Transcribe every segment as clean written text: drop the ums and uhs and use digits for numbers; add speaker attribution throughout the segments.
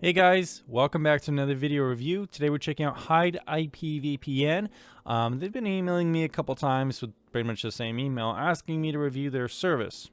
Speaker 1: Hey guys, welcome back to another video review. Today we're checking out HideIPVPN. They've been emailing me a couple times with pretty much the same email asking me to review their service.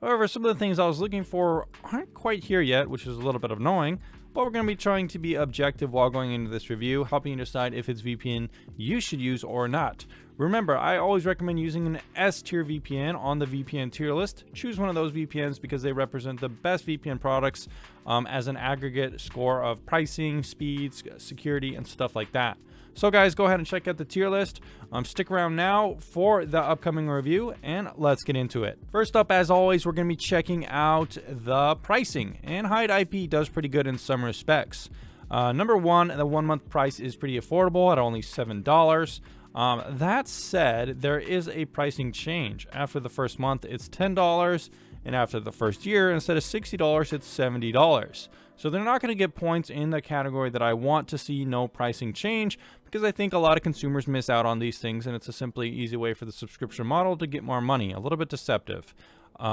Speaker 1: However, some of the things I was looking for aren't quite here yet, which is a little bit annoying, but we're going to be trying to be objective while going into this review, helping you decide if it's VPN you should use or not. Remember, I always recommend using an S-tier VPN on the VPN tier list. Choose one of those VPNs because they represent the best VPN products as an aggregate score of pricing, speeds, security, and stuff like that. So guys, go ahead and check out the tier list. Stick around now for the upcoming review, and let's get into it. First up, as always, we're going to be checking out the pricing, and HideIP does pretty good in some respects. Number one, the 1 month price is pretty affordable at only $7. That said, there is a pricing change. After the first month, it's $10, and after the first year, instead of $60, it's $70. So they're not going to get points in the category that I want to see no pricing change, because I think a lot of consumers miss out on these things, and it's a simply easy way for the subscription model to get more money. A little bit deceptive.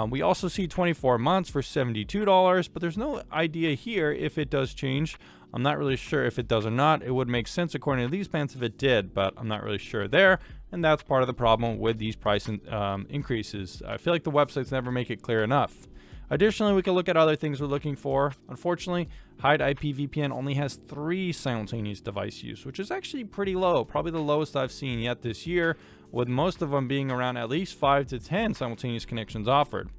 Speaker 1: We also see 24 months for $72, but there's no idea here if it does change. I'm not really sure if it does or not. It would make sense according to these plans if it did, but I'm not really sure there. And that's part of the problem with these price increases. I feel like the websites never make it clear enough. Additionally, we can look at other things we're looking for. Unfortunately, HideIPVPN only has 3 simultaneous device use, which is actually pretty low, probably the lowest I've seen yet this year, with most of them being around at least 5 to 10 simultaneous connections offered.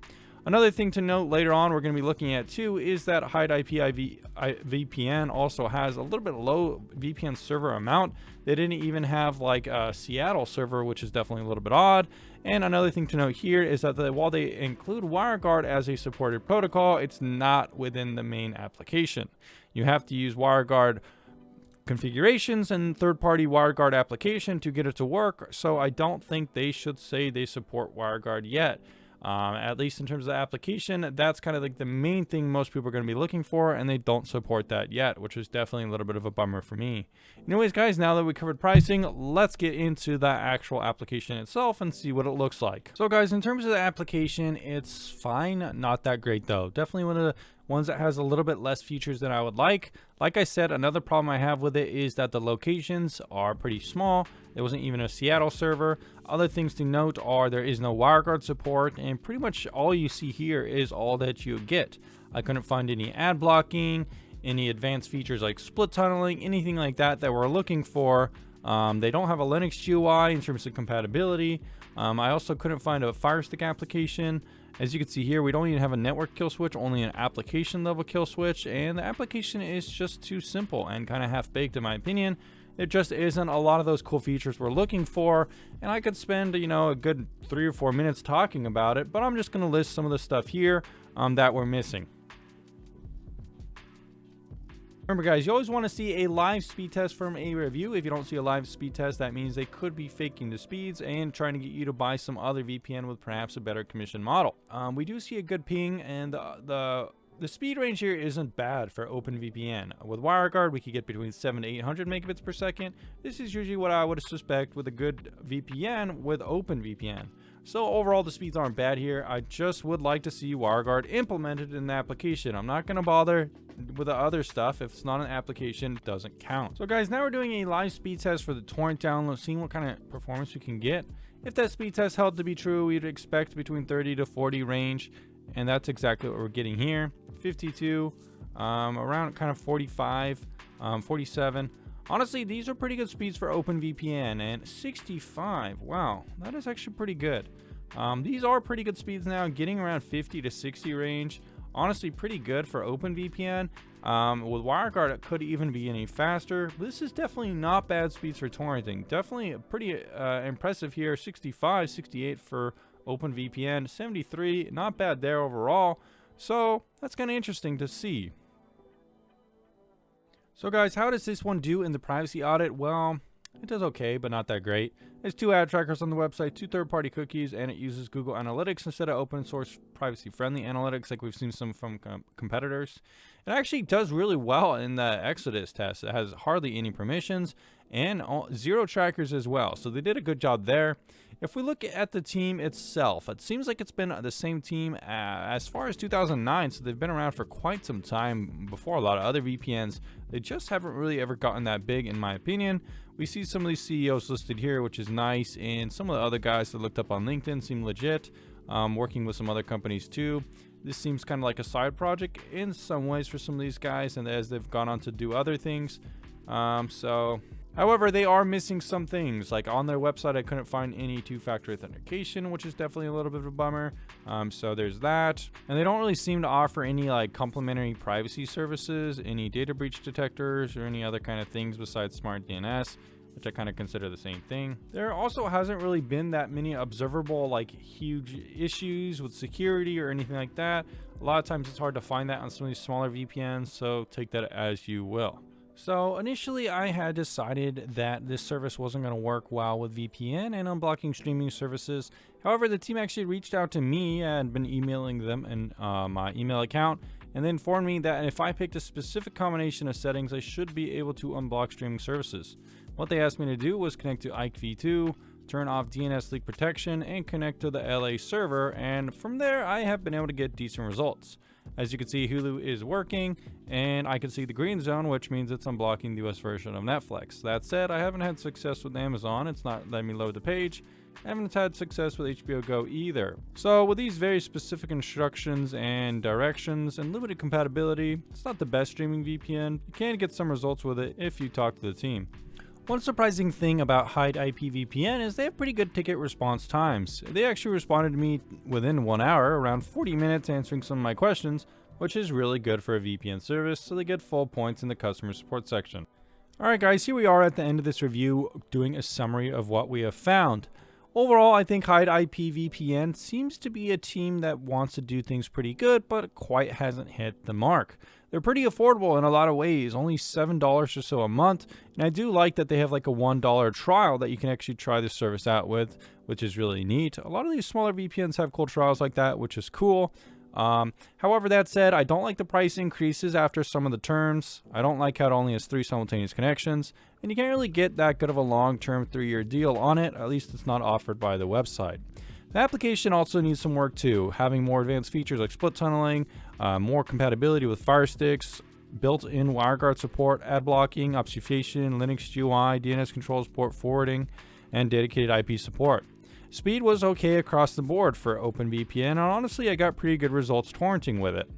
Speaker 1: Another thing to note later on we're going to be looking at too is that HideIPVPN also has a little bit low VPN server amount. They didn't even have like a Seattle server, which is definitely a little bit odd. And another thing to note here is that while they include WireGuard as a supported protocol, it's not within the main application. You have to use WireGuard configurations and third-party WireGuard application to get it to work. So I don't think they should say they support WireGuard yet. At least in terms of the application, that's kind of like the main thing most people are going to be looking for, and they don't support that yet, which is definitely a little bit of a bummer for me. Anyways, guys, now that we covered pricing, let's get into the actual application itself and see what it looks like. So guys, in terms of the application, it's fine, not that great though. Definitely one of the ones that has a little bit less features than I would like. Like I said, another problem I have with it is that the locations are pretty small. There wasn't even a Seattle server. Other things to note are there is no WireGuard support, and pretty much all you see here is all that you get. I couldn't find any ad blocking, any advanced features like split tunneling, anything like that that we're looking for. They don't have a Linux GUI in terms of compatibility. I also couldn't find a Fire Stick application. As you can see here, we don't even have a network kill switch, only an application level kill switch, and the application is just too simple and kind of half-baked in my opinion. There just isn't a lot of those cool features we're looking for, and I could spend, a good 3 or 4 minutes talking about it, but I'm just going to list some of the stuff here that we're missing. Remember guys, you always want to see a live speed test from a review. If you don't see a live speed test, that means they could be faking the speeds and trying to get you to buy some other VPN with perhaps a better commission model. We do see a good ping, and the speed range here isn't bad for OpenVPN. With WireGuard, we could get between 700 to 800 megabits per second. This is usually what I would suspect with a good VPN with OpenVPN. So overall, the speeds aren't bad here. I just would like to see WireGuard implemented in the application. I'm not going to bother with the other stuff. If it's not an application, it doesn't count. So guys, now we're doing a live speed test for the torrent download, seeing what kind of performance we can get. If that speed test held to be true, we'd expect between 30 to 40 range, and that's exactly what we're getting here. 52, around kind of 45, 47. Honestly, these are pretty good speeds for OpenVPN, and 65, wow, that is actually pretty good. These are pretty good speeds now, getting around 50 to 60 range. Honestly, pretty good for OpenVPN. With WireGuard, it could even be any faster. This is definitely not bad speeds for torrenting. Definitely pretty impressive here. 65, 68 for OpenVPN, 73, not bad there overall. So that's kind of interesting to see. So guys, how does this one do in the privacy audit? Well, it does okay, but not that great. There's 2 ad trackers on the website, 2 third-party cookies, and it uses Google Analytics instead of open source privacy-friendly analytics like we've seen some from competitors. It actually does really well in the Exodus test. It has hardly any permissions and 0 trackers as well. So they did a good job there. If we look at the team itself, it seems like it's been the same team as far as 2009, so they've been around for quite some time before a lot of other VPNs. They just haven't really ever gotten that big, in my opinion. We see some of these CEOs listed here, which is nice, and some of the other guys that looked up on LinkedIn seem legit, working with some other companies too. This seems kind of like a side project in some ways for some of these guys, and as they've gone on to do other things. However, they are missing some things. Like on their website, I couldn't find any two-factor authentication, which is definitely a little bit of a bummer. So there's that. And they don't really seem to offer any like complimentary privacy services, any data breach detectors, or any other kind of things besides smart DNS, which I kind of consider the same thing. There also hasn't really been that many observable like huge issues with security or anything like that. A lot of times it's hard to find that on some of these smaller VPNs, so take that as you will. So initially I had decided that this service wasn't going to work well with VPN and unblocking streaming services. However, the team actually reached out to me and been emailing them in my email account, and they informed me that if I picked a specific combination of settings, I should be able to unblock streaming services. What they asked me to do was connect to HideIPVPN, turn off DNS leak protection, and connect to the LA server, and from there I have been able to get decent results. As you can see, Hulu is working, and I can see the green zone, which means it's unblocking the US version of Netflix. That said, I haven't had success with Amazon. It's not letting me load the page. I haven't had success with HBO Go either. So with these very specific instructions and directions and limited compatibility, it's not the best streaming VPN. You can get some results with it if you talk to the team. One surprising thing about HideIPVPN is they have pretty good ticket response times. They actually responded to me within 1 hour, around 40 minutes answering some of my questions, which is really good for a VPN service, so they get full points in the customer support section. Alright guys, here we are at the end of this review doing a summary of what we have found. Overall, I think HideIPVPN seems to be a team that wants to do things pretty good, but quite hasn't hit the mark. They're pretty affordable in a lot of ways, only $7 or so a month, and I do like that they have like a $1 trial that you can actually try this service out with, which is really neat. A lot of these smaller VPNs have cool trials like that, which is cool. However, that said, I don't like the price increases after some of the terms. I don't like how it only has 3 simultaneous connections, and you can't really get that good of a long-term 3-year deal on it, at least it's not offered by the website. The application also needs some work too, having more advanced features like split tunneling, more compatibility with Fire Sticks, built-in WireGuard support, ad blocking, obfuscation, Linux GUI, DNS controls, port forwarding, and dedicated IP support. Speed was okay across the board for OpenVPN, and honestly I got pretty good results torrenting with it.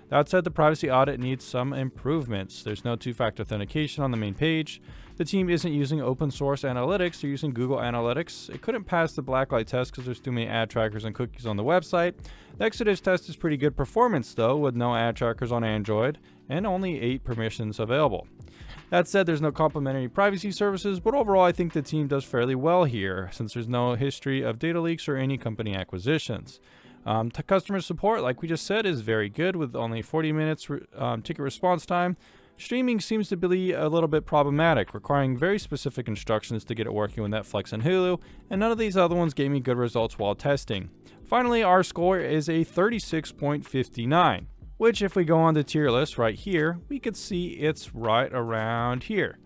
Speaker 1: That said, the privacy audit needs some improvements. There's no two-factor authentication on the main page. The team isn't using open source analytics, they're using Google Analytics. It couldn't pass the blacklight test because there's too many ad trackers and cookies on the website. The Exodus test is pretty good performance though, with no ad trackers on Android and only 8 permissions available. That said, there's no complimentary privacy services, but overall I think the team does fairly well here, since there's no history of data leaks or any company acquisitions. Customer support, like we just said, is very good with only 40 minutes ticket response time. Streaming seems to be a little bit problematic, requiring very specific instructions to get it working with Netflix and Hulu, and none of these other ones gave me good results while testing. Finally, our score is a 36.59. Which, if we go on the tier list right here, we could see it's right around here,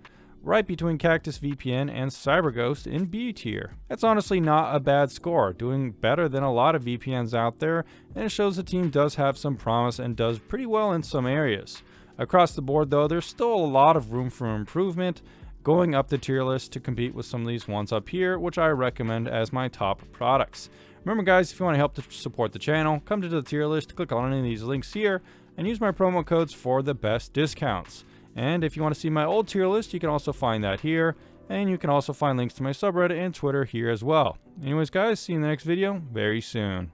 Speaker 1: right between Cactus VPN and CyberGhost in B tier. That's honestly not a bad score, doing better than a lot of VPNs out there, and it shows the team does have some promise and does pretty well in some areas. Across the board though, there's still a lot of room for improvement, going up the tier list to compete with some of these ones up here, which I recommend as my top products. Remember guys, if you want to help to support the channel, come to the tier list, click on any of these links here, and use my promo codes for the best discounts. And if you want to see my old tier list, you can also find that here, and you can also find links to my subreddit and Twitter here as well. Anyways guys, see you in the next video very soon.